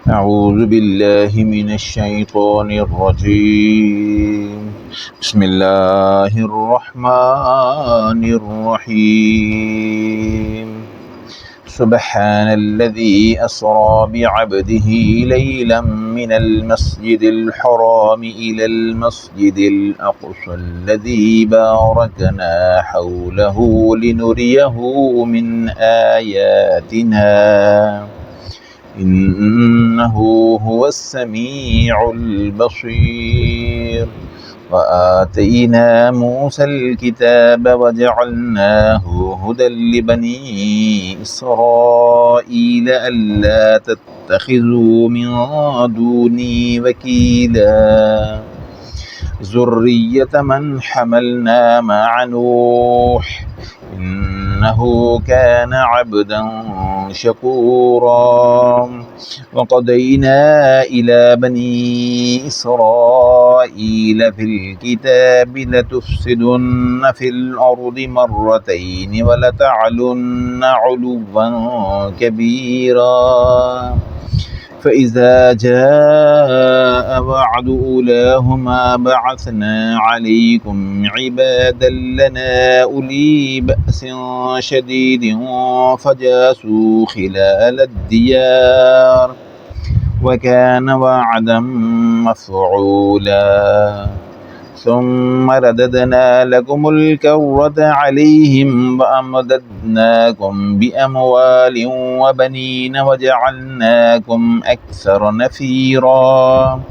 أعوذ بالله من الشيطان الرجيم. بسم الله الرحمن الرحيم. سبحان الذي أسرى بعبده ليلا من المسجد الحرام إلى المسجد الأقصى الذي باركنا حوله لنريه من آياتنا إنه هو السميع البصير. وآتينا موسى الكتاب وجعلناه هدى لبني إسرائيل ألا تتخذوا من دوني وكيلا ذرية من حملنا مع نوح إنه كان عبدا شكورا. وقضينا إلى بني إسرائيل في الكتاب لتفسدن في الأرض مرتين ولتعلن علوا كبيرا. فإذا جاء وعد أولاهما بعثنا عليكم عبادا لنا أولي بأس شديد فجاسوا خلال الديار وكان وعدا مفعولا. ثم رددنا لكم الكرة عليهم وأمددناكم بأموال وبنين وجعلناكم أكثر نفيرا.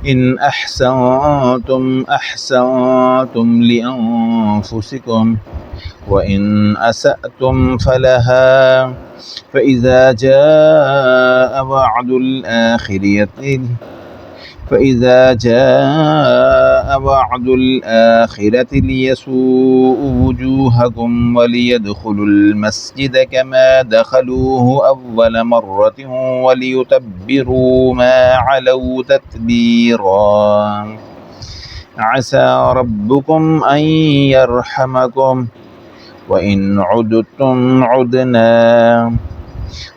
إن أحسنتم أحسنتم لأنفسكم وإن أسأتم فلها. فإذا جاء وعد الآخرة ليسوء وجوهكم وليدخلوا المسجد كما دخلوه أول مرة وليتبروا ما علوا تتبيرا. عسى ربكم أن يرحمكم وإن عدتم عدنا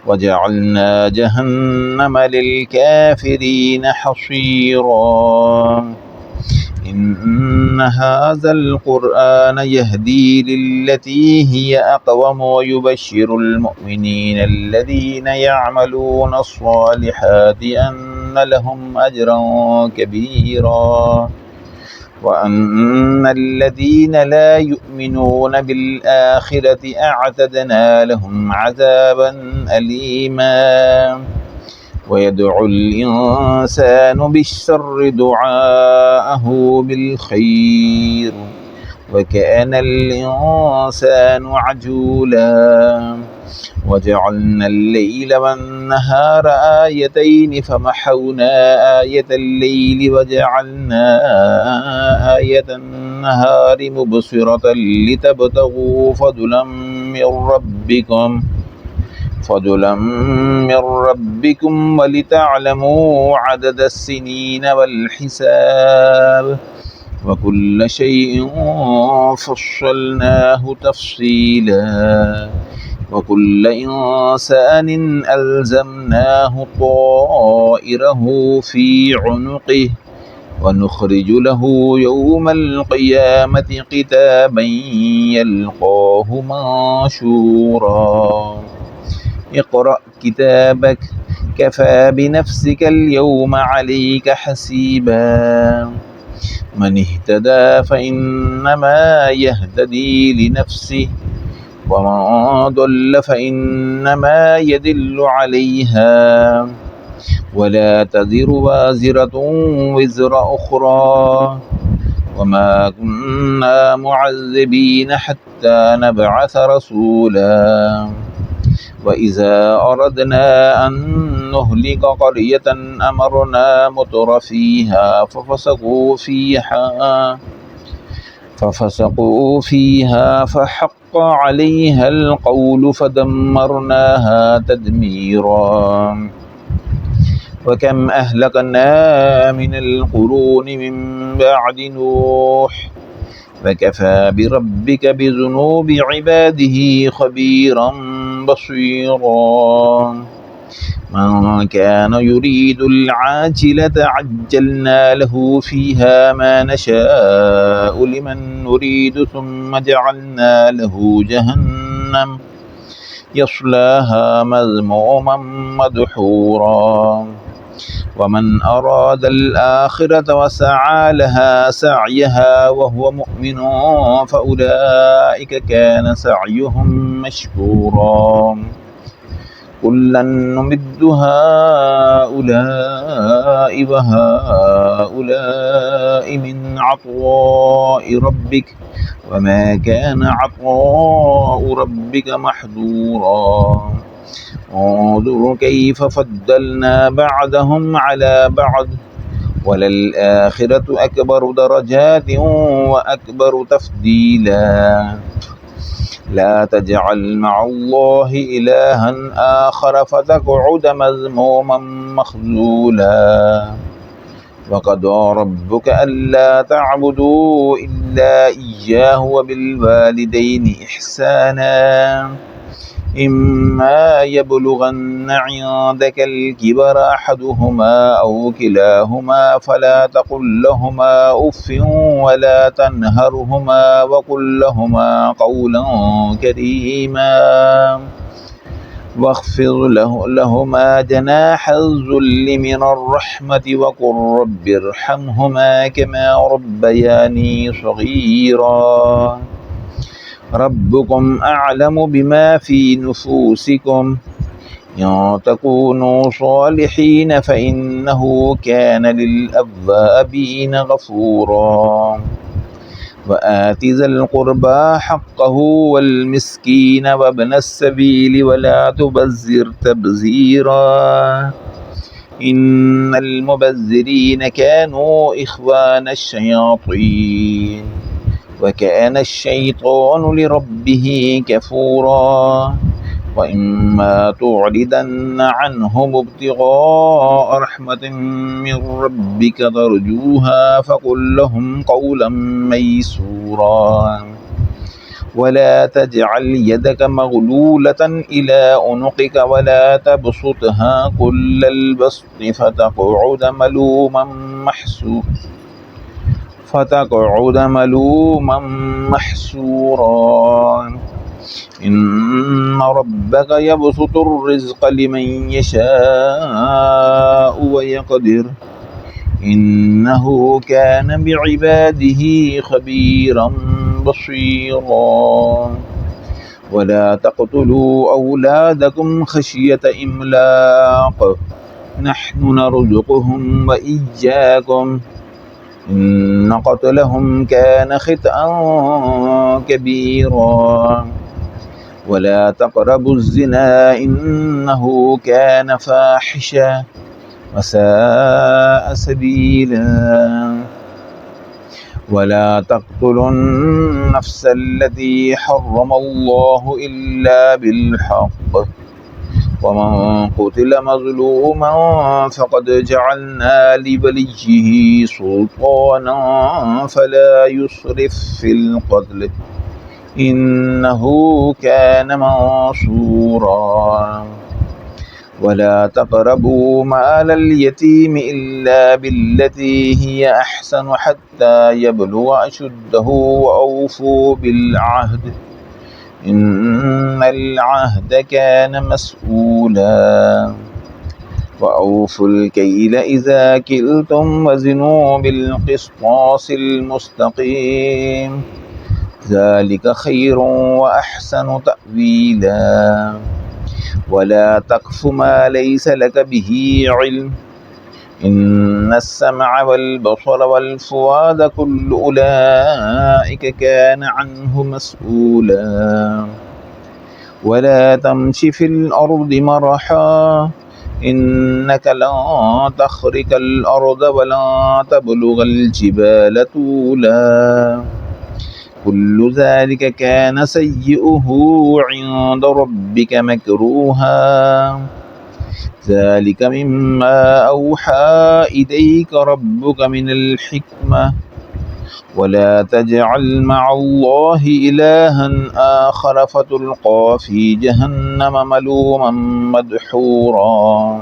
وجعلنا جهنم للكافرين حصيرا. إن هذا القرآن يهدي للتي هي أقوم ويبشر المؤمنين الذين يعملون الصالحات أن لهم أجرا كبيرا وأن الذين لا يؤمنون بالآخرة أعتدنا لهم عذابا أليما. ويدعو الإنسان بالشر دعاءه بالخير وكان الإنسان عجولا. وجعلنا الليل والنهار آيتين فمحونا آية الليل وجعلنا آية النهار مبصرة لتبتغوا فضلا من ربكم ولتعلموا عدد السنين والحساب وكل شيء فصلناه تفصيلا. وكل إنسان ألزمناه طائره في عنقه ونخرج له يوم القيامة كتابا يلقاه منشورا. اقرأ كتابك كفى بنفسك اليوم عليك حسيبا. من اهتدى فإنما يهتدي لنفسه ومن ضل فإنما يدل عليها ولا تزر وازرة وزر أخرى وما كنا معذبين حتى نبعث رسولا. وإذا أردنا أن نهلك قرية أمرنا متر فيها ففسقوا فيها فحق عليها القول فدمرناها تدميرا. وكم أهلكنا من القرون من بعد نوح وكفى بربك بذنوب عباده خبيرا بصيرا. من كان يريد العاجلة عجلنا له فيها ما نشاء لمن نريد ثم جعلنا له جهنم يصلاها مذموما مدحورا ومن أراد الآخرة وسعى لها سعيها وهو مؤمن فأولئك كان سعيهم مشكورا كلا نمد هؤلاء وهؤلاء من عطاء ربك وما كان عطاء ربك محظورا انظر كيف فضلنا بعضهم على بعض وللآخرة أكبر درجات وأكبر تفضيلا لا تجعل مع الله إلها آخر فتقعد مذموما مخذولا وقضى ربك ألا تعبدوا إلا إياه وبالوالدين إحسانا إما يبلغن عندك الكبر أحدهما أو كلاهما فلا تقل لهما أف ولا تنهرهما وقل لهما قولا كريما واخفض لهما جناح الذل من الرحمة وقل رب ارحمهما كما ربياني صغيرا ربكم أعلم بما في نفوسكم إن تكونوا صالحين فإنه كان للأوابين غفورا وآت ذا القربى حقه والمسكين وابن السبيل ولا تبذر تبذيرا إن المبذرين كانوا إخوان الشياطين وكان الشيطان لربه كفورا وإما تعرضن عنهم ابتغاء رحمة من ربك ترجوها فقل لهم قولا ميسورا ولا تجعل يدك مغلولة إلى عنقك ولا تبسطها كل البسط فتقعد ملوما محسورا إن ربك يبسط الرزق لمن يشاء ويقدر إنه كان بعباده خبيرا بصيرا ولا تقتلوا أولادكم خشية إملاق نحن نرزقهم وإياكم إن قتلهم كان خطأ كبيرا ولا تقربوا الزنا إنه كان فاحشا وساء سبيلا ولا تقتلوا النفس التي حرم الله إلا بالحق ومن قتل مظلوما فقد جعلنا لوليه سلطانا فلا يسرف في القتل إنه كان منصورا ولا تقربوا مال اليتيم إلا بالتي هي أحسن حتى يبلغ أشده وأوفوا بالعهد إن العهد كان مسؤولا وأوفوا الكيل إذا كلتم وزنوا بالقسطاس المستقيم ذلك خير وأحسن تأويلا ولا تقف ما ليس لك به علم إن السمع والبصر والفؤاد كل أولئك كان عنه مسؤولا ولا تمش في الأرض مرحا إنك لن تخرق الأرض ولن تبلغ الجبال طولا كل ذلك كان سيئه عند ربك مكروها ذلك مما أوحى إليك ربك من الحكمة ولا تجعل مع الله إلها آخر فتلقى في جهنم ملوما مدحورا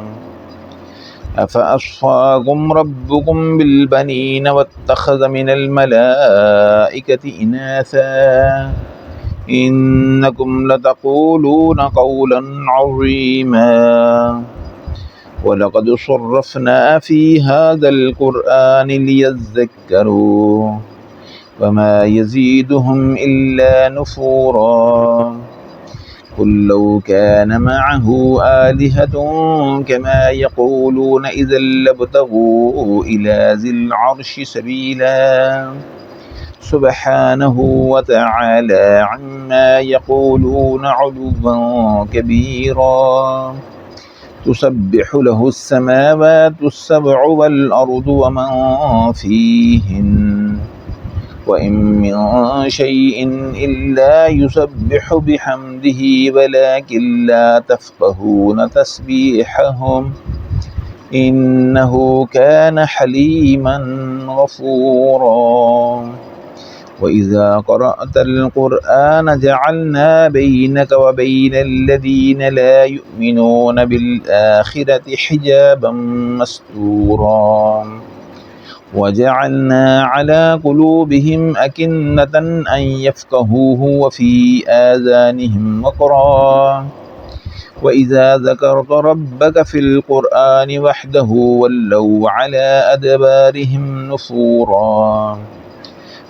أفأصفاكم ربكم بالبنين واتخذ من الملائكة إناثا إنكم لتقولون قولا عظيما ولقد صرفنا في هذا القرآن ليذكروا وما يزيدهم إلا نفورا قل لو كان معه آلهة كما يقولون إذا لابتغوا إلى ذي العرش سبيلا سبحانه وتعالى عما يقولون علوا كبيرا تسبح له السماوات السبع والأرض ومن فيهن وإن من شيء إلا يسبح بحمده ولكن لا تفقهون تسبيحهم إنه كان حليما غفورا وإذا قرأت القرآن جعلنا بينك وبين الذين لا يؤمنون بالآخرة حجابا مستورا وجعلنا على قلوبهم أكنة أن يفقهوه وفي آذانهم وقرا وإذا ذكرت ربك في القرآن وحده ولوا على أدبارهم نفورا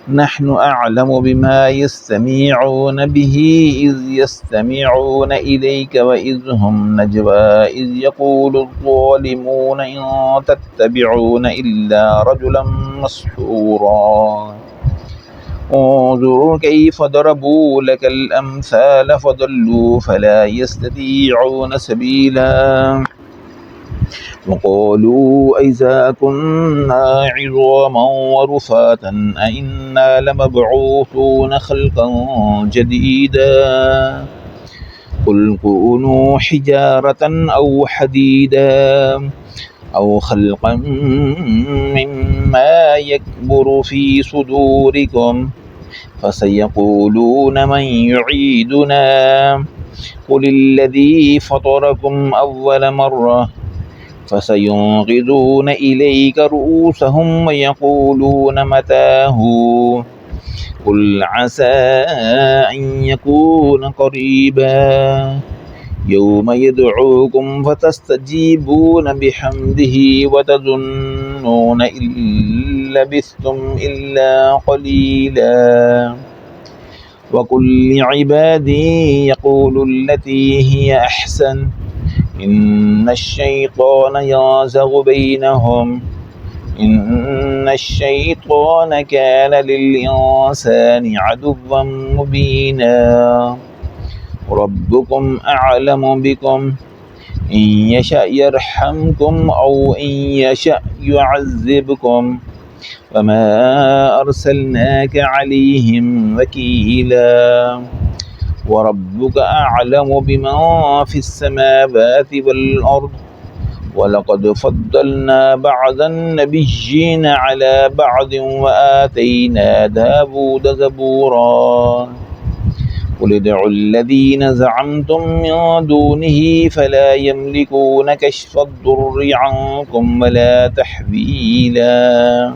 نحن أعلم بما يستمعون به إذ يستمعون إليك وإذ هم نجوى إذ يقول الظالمون إن تتبعون إلا رجلا مسحورا انظر كيف ضربوا لك الأمثال فضلوا فلا يستطيعون سبيلا وقالوا أئذا كنا عظاما ورفاتا أئنا لمبعوثون خلقا جديدا قل كونوا حجارة أو حديدا أو خلقا مما يكبر في صدوركم فسيقولون من يعيدنا قل الذي فطركم أول مرة فسينغضون إليك رؤوسهم ويقولون متاه قل عسى أن يكون قريبا يوم يدعوكم فتستجيبون بحمده وتظنون إن لبثتم إلا قليلا وقل لعبادي يقولوا التي هي أحسن إن الشيطان ينزغ بينهم إن الشيطان كان للإنسان عدوا مبينا ربكم أعلم بكم إن يشأ يرحمكم أو إن يشأ يعذبكم وما أرسلناك عليهم وكيلا وربك أعلم بمن في السماوات والأرض ولقد فضلنا بعض النبيين على بعض وآتينا داود زبورا قل ادعوا الذين زعمتم من دونه فلا يملكون كشف الضر عنكم ولا تحويلا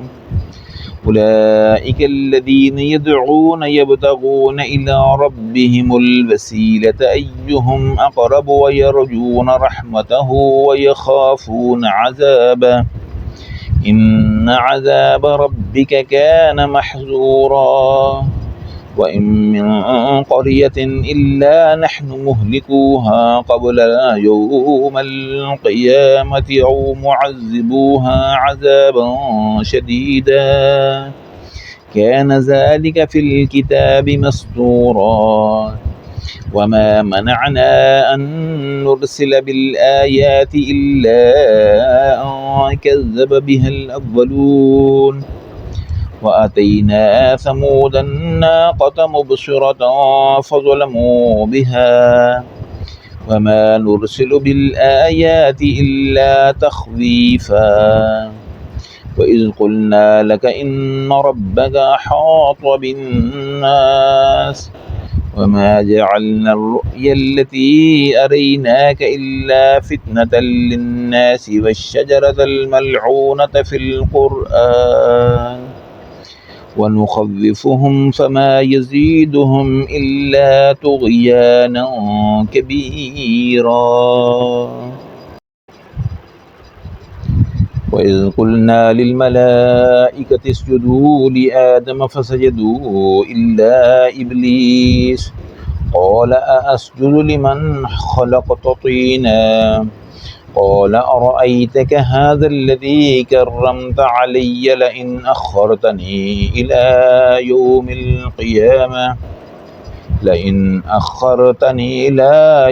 أولئك الذين يدعون يبتغون إلى ربهم الوسيلة أيهم أقرب ويرجون رحمته ويخافون عذابه إن عذاب ربك كان محذورا وإن من قرية إلا نحن مهلكوها قبل يوم القيامة أو معذبوها عذابا شديدا كان ذلك في الكتاب مسطورا وما منعنا أن نرسل بالآيات إلا أن كذب بها الأولون وآتينا ثمود الناقة مبصرة فظلموا بها وما نرسل بالآيات إلا تخويفا وإذ قلنا لك إن ربك أحاط بالناس وما جعلنا الرؤيا التي أريناك إلا فتنة للناس والشجرة الملعونة في القرآن ونخوفهم فما يزيدهم إلا طغيانا كبيرا. وإذ قلنا للملائكة اسجدوا لآدم فسجدوا إلا إبليس قال أأسجد لمن خلقت طينا قال أرأيتك هذا الذي كرمت علي لئن أخرتني إلى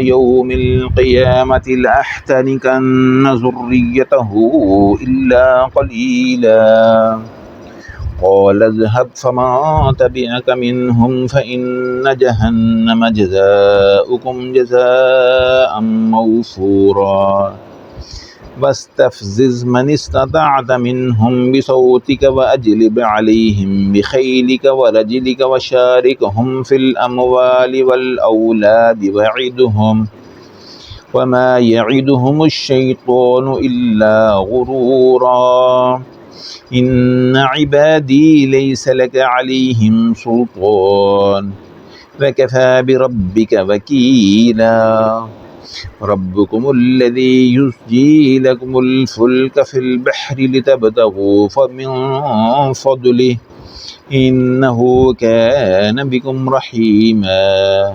يوم القيامة لأحتنكن ذريته إلا قليلا قال اذهب فمن تبعك منهم فإن جهنم جزاؤكم جزاء موفورا واستفزز من استطعت منهم بصوتك وأجلب عليهم بخيلك ورجلك وشاركهم في الأموال والأولاد وما يعدهم الشيطان إلا غرورا إن عبادي ليس لك عليهم سلطان وكفى بربك وكيلا ربكم الذي يزجي لكم الفلك في البحر لتبتغوا من فضله إنه كان بكم رحيما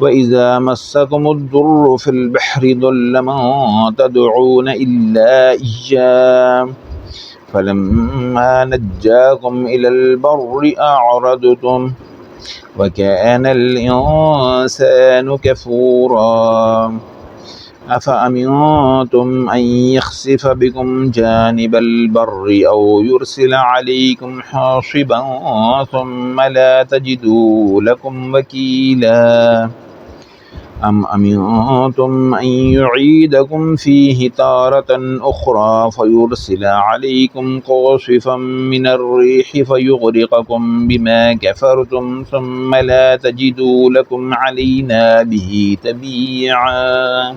وإذا مسكم الضر في البحر ضل من تدعون إلا إياه فلما نجاكم إلى البر أعرضتم وكان الإنسان كفورا أفأمنتم أن يخسف بكم جانب البر أو يرسل عليكم حاصبا ثم لا تجدوا لكم وكيلا أم أمنتم أن يعيدكم فيه تارة أخرى فيرسل عليكم قاصفا من الريح فيغرقكم بما كفرتم ثم لا تجدوا لكم علينا به تبيعا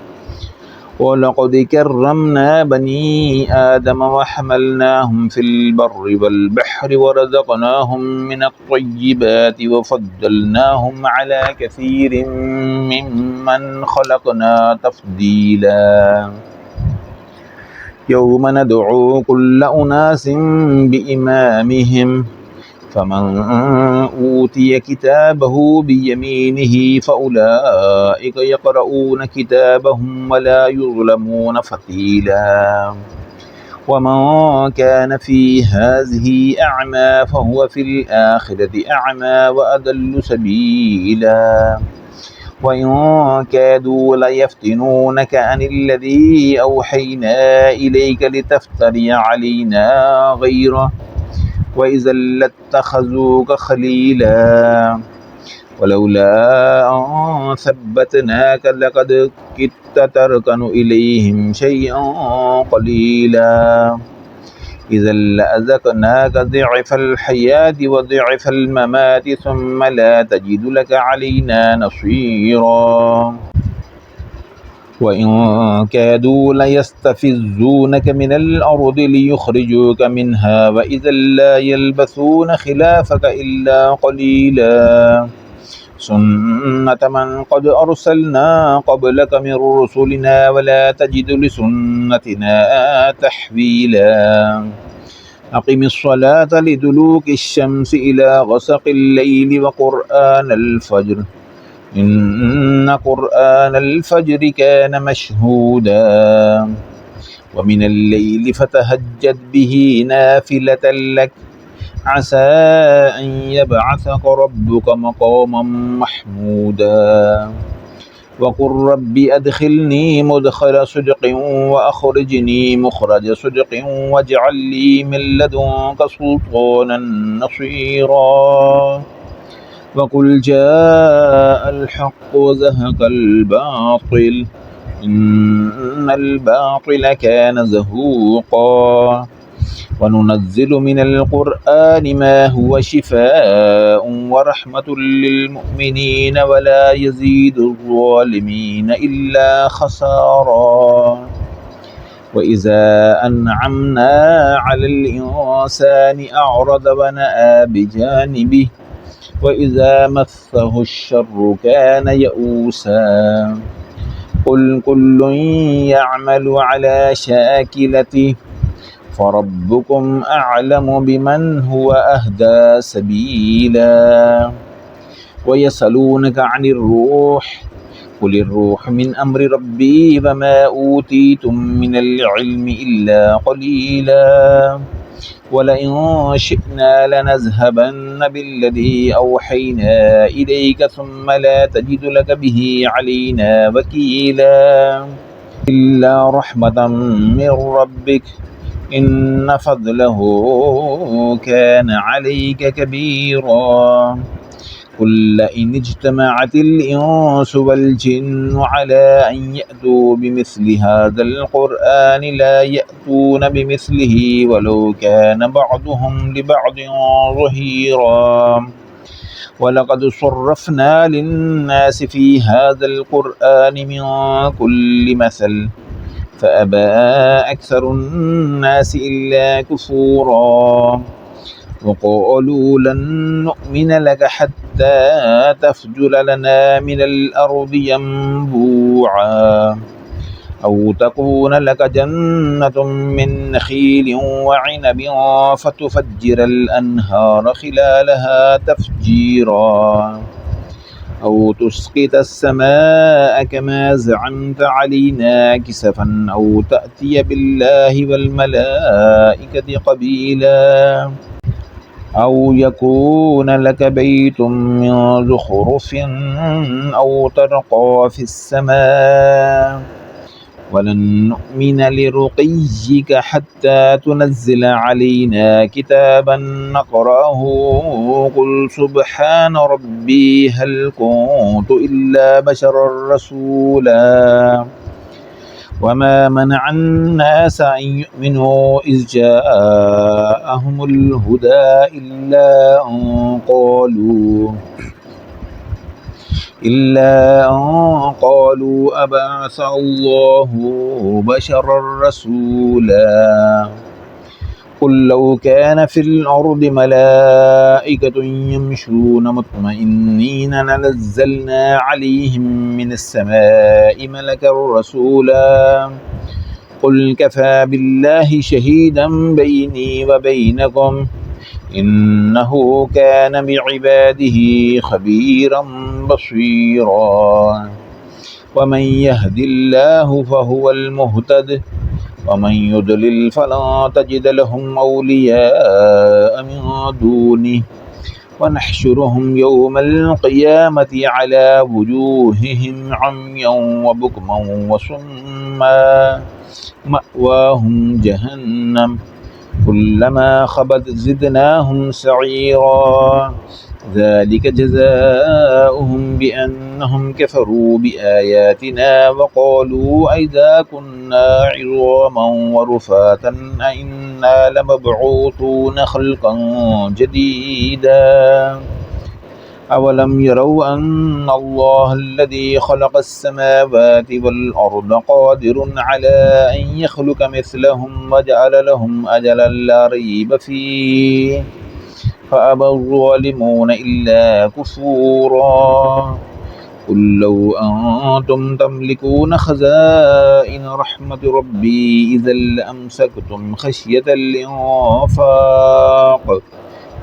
ولقد كرمنا بني آدم وحملناهم في البر والبحر ورزقناهم من الطيبات وفضلناهم على كثير ممن خلقنا تفضيلا يوم ندعو كل أناس بإمامهم فمن أوتي كتابه بيمينه فأولئك يقرؤون كتابهم ولا يظلمون فتيلا ومن كان في هذه أعمى فهو في الآخرة أعمى وأضل سبيلا وإن كادوا ليفتنونك عن الذي أوحينا إليك لتفتري علينا غيره وإذا لاتخذوك خليلا ولولا أن ثبتناك لقد كدت تركن إليهم شيئا قليلا إذا لأذقناك ضعف الحياة وضعف الممات ثم لا تجد لك علينا نصيرا وإن كادوا ليستفزونك من الأرض ليخرجوك منها وإذا لا يلبثون خلافك إلا قليلا سنة من قد أرسلنا قبلك من رسلنا ولا تجد لسنتنا تحويلا أقم الصلاة لدلوك الشمس إلى غسق الليل وقرآن الفجر إن قرآن الفجر كان مشهودا ومن الليل فتهجد به نافلة لك عسى أن يبعثك ربك مقاما محمودا وقل رب أدخلني مدخل صدق وأخرجني مخرج صدق واجعل لي من لدنك سلطانا نصيرا وقل جاء الحق وزهق الباطل إن الباطل كان زهوقا وننزل من القرآن ما هو شفاء ورحمة للمؤمنين ولا يزيد الظالمين إلا خسارا. وإذا أنعمنا على الإنسان أعرض ونأى بجانبه وإذا مسه الشر كان يئوسا. قل كل يعمل على شاكلته فربكم أعلم بمن هو أهدى سبيلا. ويسألونك عن الروح قل الروح من أمر ربي وما أوتيتم من العلم إلا قليلا. ولئن شئنا لنذهبن بالذي أوحينا إليك ثم لا تجد لك به علينا وكيلا. إلا رحمة من ربك إن فضله كان عليك كبيرا. قل لئن اجتمعت الإنس والجن على أن يأتوا بمثل هذا القرآن لا يأتون بمثله ولو كان بعضهم لبعض ظهيرا. ولقد صرفنا للناس في هذا القرآن من كل مثل فأبى أكثر الناس إلا كفورا. وقالوا لن نؤمن لك حتى تفجر لنا من الأرض ينبوعا أو تكون لك جنة من نخيل وعنب فتفجر الأنهار خلالها تفجيرا أو تسقط السماء كما زعمت علينا كسفا أو تأتي بالله والملائكة قبيلا أو يكون لك بيت من زخرف أو ترقى في السماء ولن نؤمن لرقيك حتى تنزل علينا كتابا نقرأه قل سبحان ربي هل كنت إلا بشرا رسولا. وما منع الناس أن يؤمنوا إذ جاءهم الهدى إلا أن قالوا أبعث الله بشرا رسولا. قل لو كان في الأرض ملائكة يمشون مطمئنين لنزلنا عليهم من السماء ملكا رسولا. قل كفى بالله شهيدا بيني وبينكم إنه كان بعباده خبيرا بصيرا. ومن يهد الله فهو المهتد ومن يضلل فلا تجد لهم أولياء من دونه ونحشرهم يوم القيامة على وجوههم عميا وبكما وصما مأواهم جهنم كلما خبت زدناهم سعيرا. ذلك جزاؤهم بأنهم كفروا بآياتنا وقالوا أئذا كنا عظاما ورفاتا أئنا لمبعوثون خلقا جديدا. أولم يروا أن الله الذي خلق السماوات والأرض قادر على أن يخلق مثلهم وجعل لهم أجلا لا ريب فيه فأبى الظالمون إلا كفورا. قل لو أنتم تملكون خزائن رحمة ربي إذا لأمسكتم خشية الإنفاق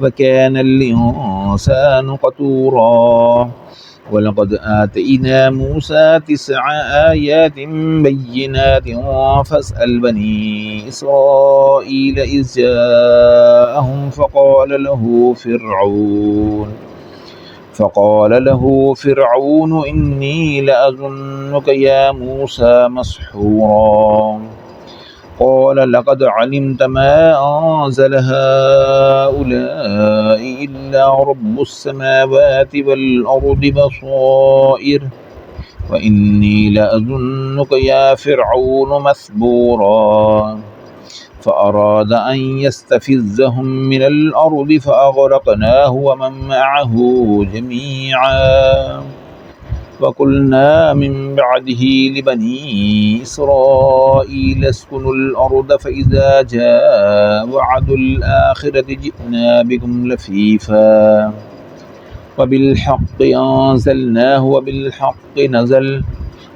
وكان الإنسان قتورا. ولقد آتينا موسى 9 آيات بينات فاسأل بني إسرائيل إذ جاءهم فقال له فرعون إني لأظنك يا موسى مسحورا. قال لقد علمت ما أنزل هؤلاء إلا رب السماوات والأرض بصائر وإني لأظنك يا فرعون مثبورا. فأراد أن يستفزهم من الأرض فأغرقناه ومن معه جميعا. وقلنا من بعده لبني إسرائيل اسكنوا الأرض فإذا جاء وعد الآخرة جئنا بكم لفيفا وبالحق أنزلناه وبالحق نزل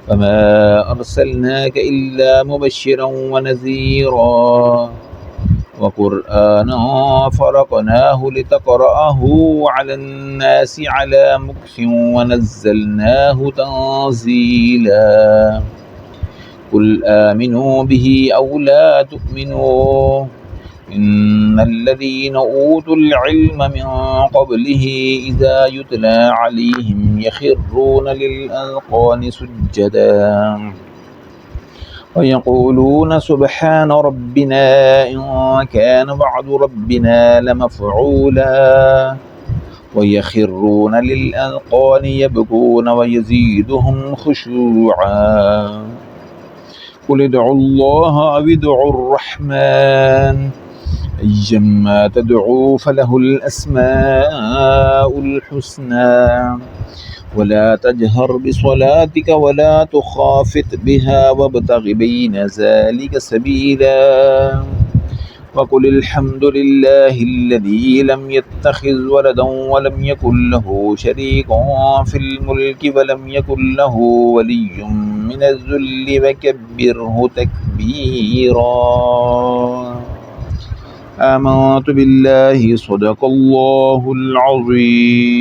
وما أرسلناك إلا مبشرا ونذيرا وقرآنا فرقناه لتقرأه على الناس على مكث ونزلناه تنزيلا. قل آمنوا به أو لا تؤمنوا إن الذين أوتوا العلم من قبله إذا يتلى عليهم يخرون للأذقان سجدا ويقولون سبحان ربنا إن كان وعد ربنا لمفعولا ويخرون للأذقان يبكون ويزيدهم خشوعا. قل ادعوا الله أو ادعوا الرحمن أيما تدعوا فله الأسماء الحسنى ولا تجهر بصلاتك ولا تخافت بها وابتغ بين ذلك سبيلا. وقل الحمد لله الذي لم يتخذ ولدا ولم يكن له شريك في الملك ولم يكن له ولي من الذل وكبره تكبيرا. آمنت بالله صدق الله العظيم.